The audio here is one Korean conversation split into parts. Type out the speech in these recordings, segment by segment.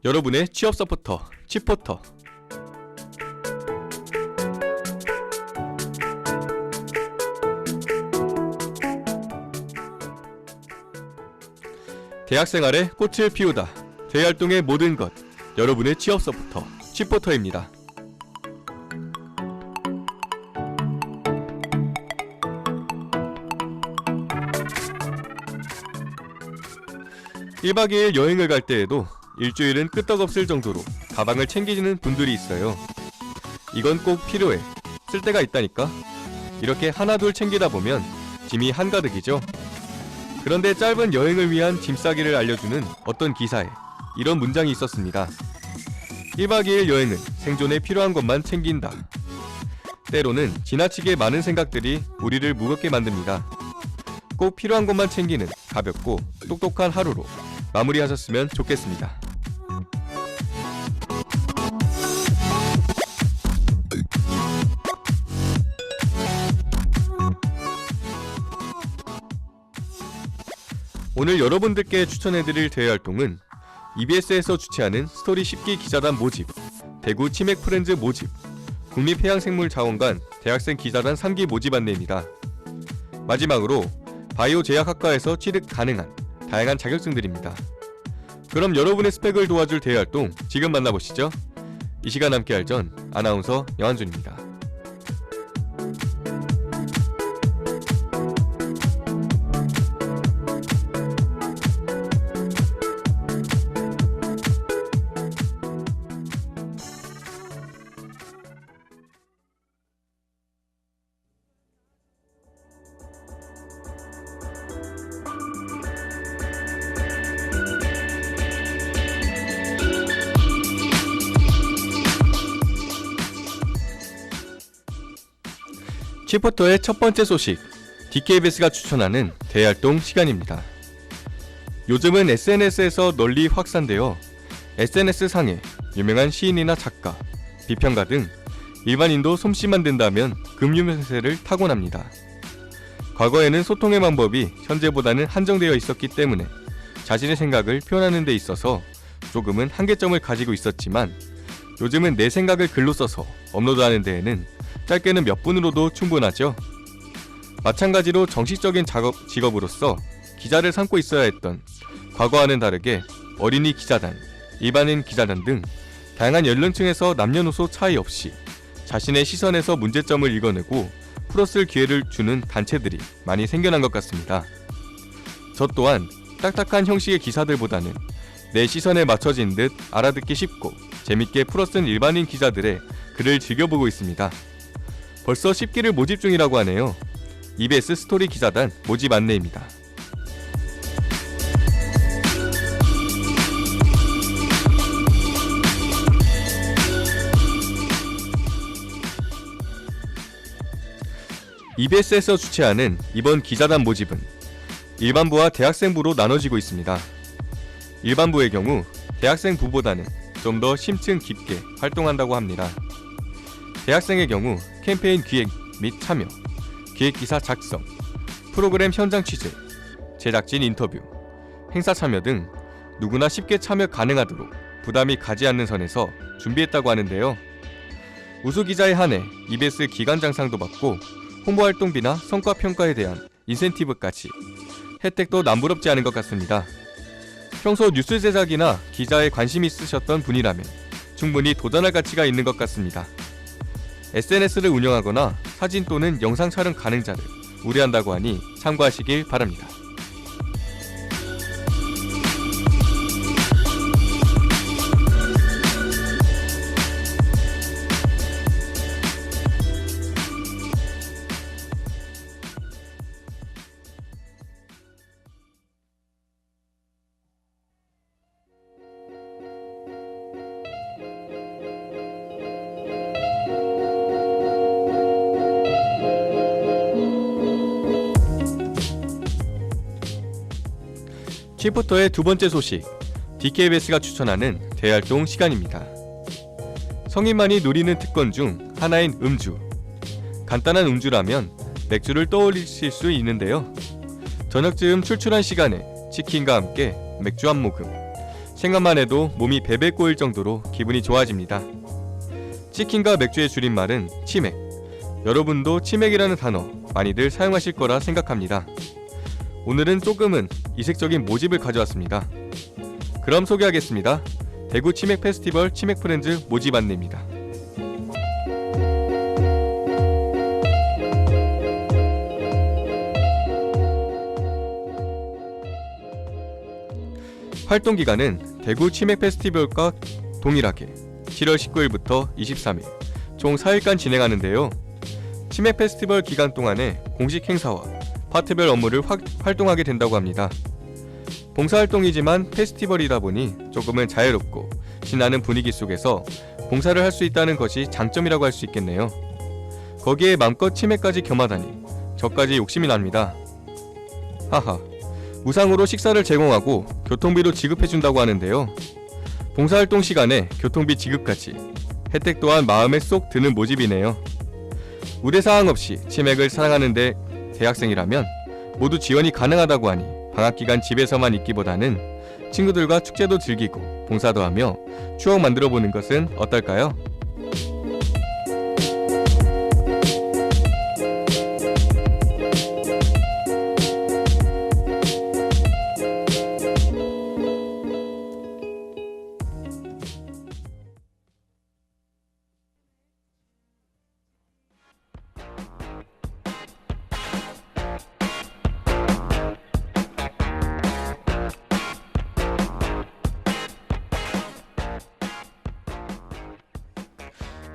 여러분의 취업 서포터, 취포터. 대학생활에 꽃을 피우다. 대활동의 모든 것. 여러분의 취업 서포터, 취포터입니다. (1박 2일) 여행을 갈 때에도 일주일은 끄떡없을 정도로 가방을 챙기시는 분들이 있어요. 이건 꼭 필요해, 쓸 때가 있다니까. 이렇게 하나둘 챙기다 보면 짐이 한가득이죠. 그런데 짧은 여행을 위한 짐 싸기를 알려주는 어떤 기사에 이런 문장이 있었습니다. (1박 2일) 여행은 생존에 필요한 것만 챙긴다. 때로는 지나치게 많은 생각들이 우리를 무겁게 만듭니다. 꼭 필요한 것만 챙기는 가볍고 똑똑한 하루로 마무리하셨으면 좋겠습니다. 오늘 여러분들께 추천해드릴 대외활동은 EBS에서 주최하는 스토리 10기 기자단 모집, 대구 치맥 프렌즈 모집, 국립해양생물자원관 대학생 기자단 3기 모집 안내입니다. 마지막으로 바이오 제약학과에서 취득 가능한 다양한 자격증들입니다. 그럼 여러분의 스펙을 도와줄 대외활동 지금 만나보시죠. 이 시간 함께할 전 아나운서 영한준입니다. 취포터의 첫 번째 소식, DKBS가 추천하는 대활동 시간입니다. 요즘은 SNS에서 널리 확산되어 SNS상에 유명한 시인이나 작가, 비평가 등 일반인도 솜씨만 된다면 금융세를 타고납니다. 과거에는 소통의 방법이 현재보다는 한정되어 있었기 때문에 자신의 생각을 표현하는 데 있어서 조금은 한계점을 가지고 있었지만 요즘은 내 생각을 글로 써서 업로드하는 데에는 짧게는 몇 분으로도 충분하죠. 마찬가지로 정식적인 직업으로서 기자를 삼고 있어야 했던 과거와는 다르게 어린이 기자단, 일반인 기자단 등 다양한 연령층에서 남녀노소 차이 없이 자신의 시선에서 문제점을 읽어내고 풀어쓸 기회를 주는 단체들이 많이 생겨난 것 같습니다. 저 또한 딱딱한 형식의 기사들보다는 내 시선에 맞춰진 듯 알아듣기 쉽고 재밌게 풀어쓴 일반인 기자들의 글을 즐겨보고 있습니다. 벌써 10기를 모집 중이라고 하네요. EBS 스토리 기자단 모집 안내입니다. EBS에서 주최하는 이번 기자단 모집은 일반부와 대학생부로 나눠지고 있습니다. 일반부의 경우 대학생부보다는 좀 더 심층 깊게 활동한다고 합니다. 대학생의 경우 캠페인 기획 및 참여, 기획기사 작성, 프로그램 현장 취재, 제작진 인터뷰, 행사 참여 등 누구나 쉽게 참여 가능하도록 부담이 가지 않는 선에서 준비했다고 하는데요. 우수기자에 한해 EBS 기관장상도 받고 홍보활동비나 성과평가에 대한 인센티브까지 혜택도 남부럽지 않은 것 같습니다. 평소 뉴스 제작이나 기자에 관심이 있으셨던 분이라면 충분히 도전할 가치가 있는 것 같습니다. SNS를 운영하거나 사진 또는 영상 촬영 가능자를 우려한다고 하니 참고하시길 바랍니다. 취포터의 두 번째 소식, DKBS가 추천하는 대활동 시간입니다. 성인만이 누리는 특권 중 하나인 음주. 간단한 음주라면 맥주를 떠올리실 수 있는데요. 저녁쯤 출출한 시간에 치킨과 함께 맥주 한 모금, 생각만 해도 몸이 베베 꼬일 정도로 기분이 좋아집니다. 치킨과 맥주의 줄임말은 치맥. 여러분도 치맥이라는 단어 많이들 사용하실 거라 생각합니다. 오늘은 조금은 이색적인 모집을 가져왔습니다. 그럼 소개하겠습니다. 대구 치맥 페스티벌 치맥 프렌즈 모집 안내입니다. 활동기간은 대구 치맥 페스티벌과 동일하게 7월 19일부터 23일 총 4일간 진행하는데요. 치맥 페스티벌 기간 동안에 공식 행사와 파트별 업무를 활동하게 된다고 합니다. 봉사활동이지만 페스티벌이다 보니 조금은 자유롭고 신나는 분위기 속에서 봉사를 할 수 있다는 것이 장점이라고 할 수 있겠네요. 거기에 맘껏 치맥까지 겸하다니 저까지 욕심이 납니다. 하하, 무상으로 식사를 제공하고 교통비도 지급해준다고 하는데요. 봉사활동 시간에 교통비 지급까지 혜택 또한 마음에 쏙 드는 모집이네요. 우대사항 없이 치맥을 사랑하는데 대학생이라면 모두 지원이 가능하다고 하니 방학기간 집에서만 있기보다는 친구들과 축제도 즐기고 봉사도 하며 추억 만들어보는 것은 어떨까요?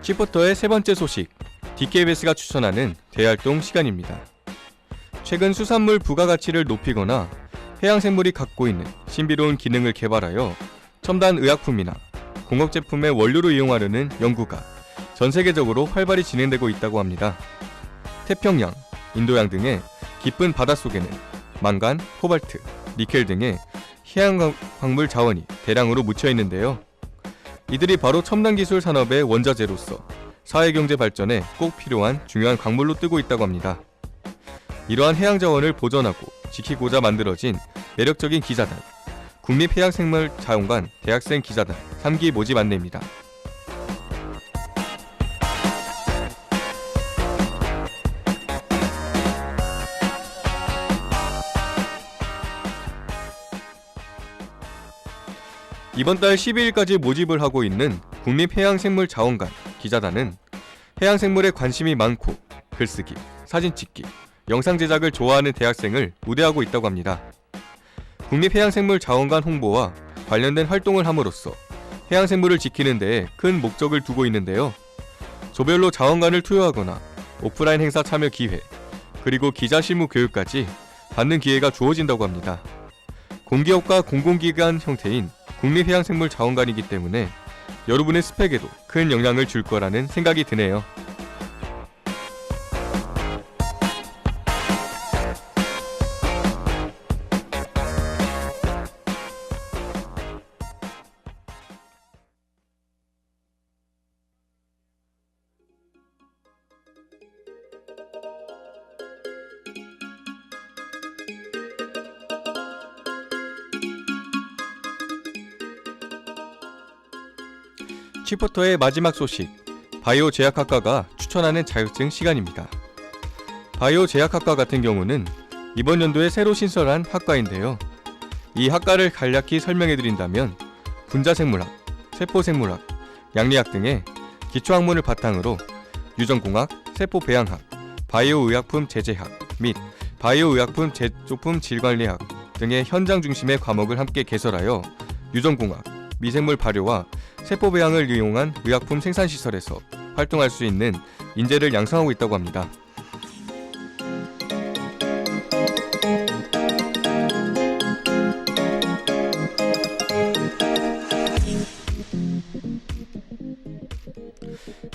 치포터의 세 번째 소식, DKBS가 추천하는 대활동 시간입니다. 최근 수산물 부가가치를 높이거나 해양생물이 갖고 있는 신비로운 기능을 개발하여 첨단 의약품이나 공업제품의 원료로 이용하려는 연구가 전 세계적으로 활발히 진행되고 있다고 합니다. 태평양, 인도양 등의 깊은 바닷속에는 망간, 코발트, 니켈 등의 해양광물 자원이 대량으로 묻혀 있는데요. 이들이 바로 첨단기술 산업의 원자재로서 사회경제 발전에 꼭 필요한 중요한 광물로 뜨고 있다고 합니다. 이러한 해양자원을 보존하고 지키고자 만들어진 매력적인 기자단, 국립해양생물자원관 대학생 기자단 3기 모집 안내입니다. 이번 달 12일까지 모집을 하고 있는 국립해양생물자원관 기자단은 해양생물에 관심이 많고 글쓰기, 사진찍기, 영상 제작을 좋아하는 대학생을 우대하고 있다고 합니다. 국립해양생물자원관 홍보와 관련된 활동을 함으로써 해양생물을 지키는 데에 큰 목적을 두고 있는데요. 조별로 자원관을 투여하거나 오프라인 행사 참여 기회, 그리고 기자 실무 교육까지 받는 기회가 주어진다고 합니다. 공기업과 공공기관 형태인 국립해양생물자원관이기 때문에 여러분의 스펙에도 큰 영향을 줄 거라는 생각이 드네요. 치포터의 마지막 소식, 바이오 제약학과가 추천하는 자격증 시간입니다. 바이오 제약학과 같은 경우는 이번 연도에 새로 신설한 학과인데요. 이 학과를 간략히 설명해드린다면 분자생물학, 세포생물학, 양리학 등의 기초학문을 바탕으로 유전공학, 세포배양학, 바이오의약품 제제학 및 바이오의약품 제조품 질관리학 등의 현장 중심의 과목을 함께 개설하여 유전공학, 미생물 발효와 세포배양을 이용한 의약품 생산시설에서 활동할 수 있는 인재를 양성하고 있다고 합니다.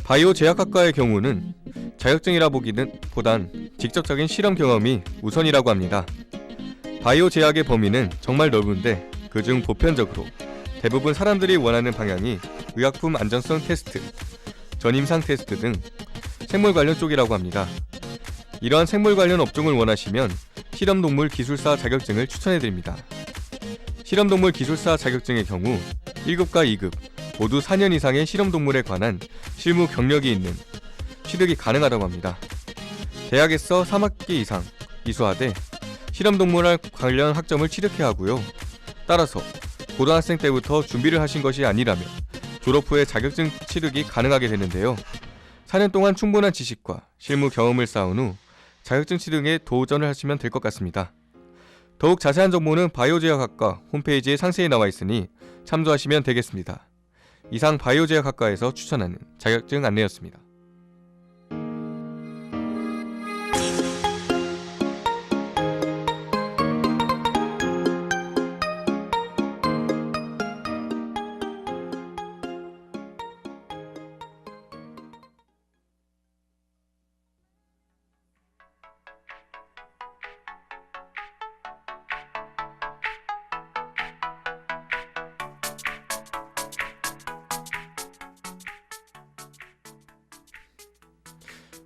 바이오 제약학과의 경우는 자격증이라 보단 직접적인 실험 경험이 우선이라고 합니다. 바이오 제약의 범위는 정말 넓은데 그중 보편적으로 대부분 사람들이 원하는 방향이 의약품 안전성 테스트, 전임상 테스트 등 생물 관련 쪽이라고 합니다. 이러한 생물 관련 업종을 원하시면 실험동물 기술사 자격증을 추천해드립니다. 실험동물 기술사 자격증의 경우 1급과 2급 모두 4년 이상의 실험동물에 관한 실무 경력이 있는 취득이 가능하다고 합니다. 대학에서 3학기 이상 이수하되 실험동물 관련 학점을 취득해야 하고요. 따라서 고등학생 때부터 준비를 하신 것이 아니라면 졸업 후에 자격증 취득이 가능하게 되는데요. 4년 동안 충분한 지식과 실무 경험을 쌓은 후 자격증 취득에 도전을 하시면 될 것 같습니다. 더욱 자세한 정보는 바이오제약학과 홈페이지에 상세히 나와 있으니 참조하시면 되겠습니다. 이상 바이오제약학과에서 추천하는 자격증 안내였습니다.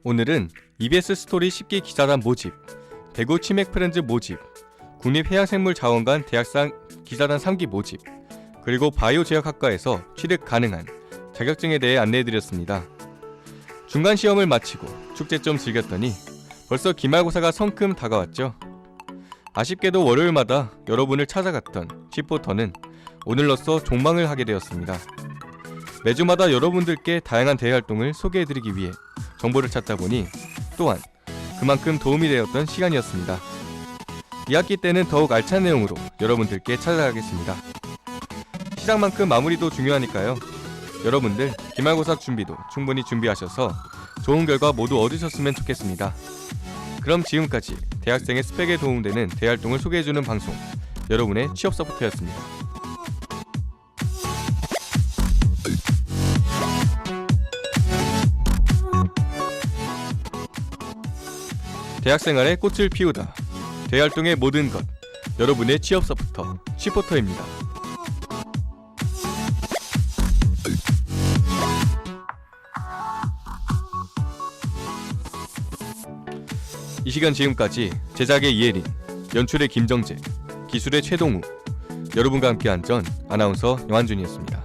오늘은 EBS 스토리 10기 기자단 모집, 대구 치맥프렌즈 모집, 국립해양생물자원관 대학생 기자단 3기 모집, 그리고 바이오제약학과에서 취득 가능한 자격증에 대해 안내해드렸습니다. 중간 시험을 마치고 축제 좀 즐겼더니 벌써 기말고사가 성큼 다가왔죠. 아쉽게도 월요일마다 여러분을 찾아갔던 칩포터는 오늘로써 종방을 하게 되었습니다. 매주마다 여러분들께 다양한 대외활동을 소개해드리기 위해 정보를 찾다 보니 또한 그만큼 도움이 되었던 시간이었습니다. 2학기 때는 더욱 알찬 내용으로 여러분들께 찾아가겠습니다. 시작만큼 마무리도 중요하니까요. 여러분들 기말고사 준비도 충분히 준비하셔서 좋은 결과 모두 얻으셨으면 좋겠습니다. 그럼 지금까지 대학생의 스펙에 도움되는 대활동을 소개해주는 방송, 여러분의 취업 서포터였습니다. 대학생활의 꽃을 피우다. 대활동의 모든 것. 여러분의 취업 서포터, 취포터입니다. 이 시간 지금까지 제작의 이혜린, 연출의 김정재, 기술의 최동우, 여러분과 함께한 전 아나운서 영한준이었습니다.